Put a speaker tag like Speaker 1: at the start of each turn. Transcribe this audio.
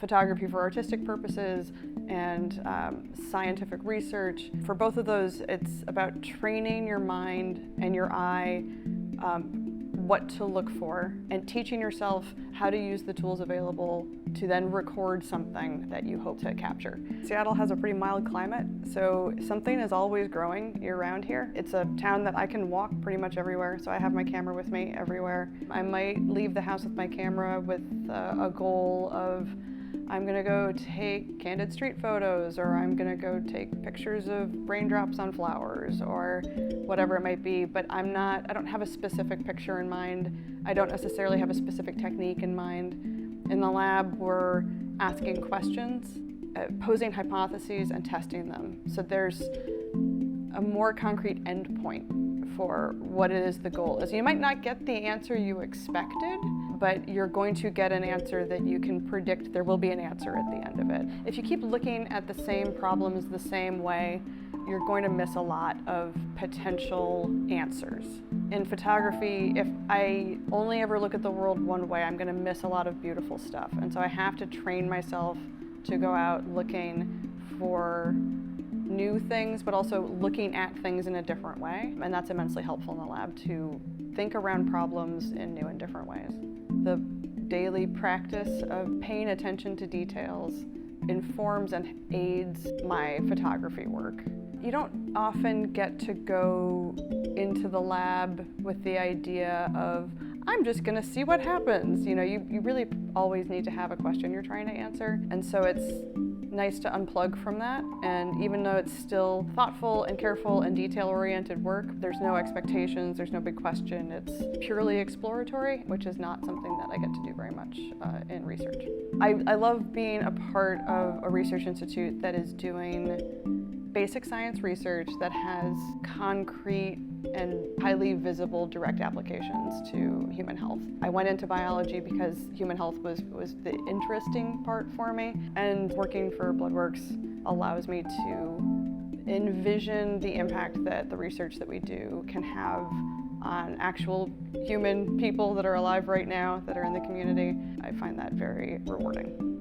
Speaker 1: photography for artistic purposes and scientific research. For both of those, it's about training your mind and your eye what to look for and teaching yourself how to use the tools available to then record something that you hope to capture. Seattle has a pretty mild climate, so something is always growing year-round here. It's a town that I can walk pretty much everywhere, so I have my camera with me everywhere. I might leave the house with my camera with a goal of I'm gonna go take candid street photos, or I'm gonna go take pictures of raindrops on flowers, or whatever it might be, but I don't have a specific picture in mind. I don't necessarily have a specific technique in mind. In the lab, we're asking questions, posing hypotheses, and testing them. So there's a more concrete endpoint for what it is the goal is. You might not get the answer you expected, but you're going to get an answer that you can predict there will be an answer at the end of it. If you keep looking at the same problems the same way, you're going to miss a lot of potential answers. In photography, if I only ever look at the world one way, I'm going to miss a lot of beautiful stuff. And so I have to train myself to go out looking for new things, but also looking at things in a different way. And that's immensely helpful in the lab, to think around problems in new and different ways. The daily practice of paying attention to details informs and aids my photography work. You don't often get to go into the lab with the idea of, I'm just gonna see what happens. You know, you really always need to have a question you're trying to answer. And so it's nice to unplug from that. And even though it's still thoughtful and careful and detail-oriented work, there's no expectations, there's no big question. It's purely exploratory, which is not something that I get to do very much in research. I love being a part of a research institute that is doing basic science research that has concrete and highly visible direct applications to human health. I went into biology because human health was the interesting part for me, and working for Bloodworks allows me to envision the impact that the research that we do can have on actual human people that are alive right now, that are in the community. I find that very rewarding.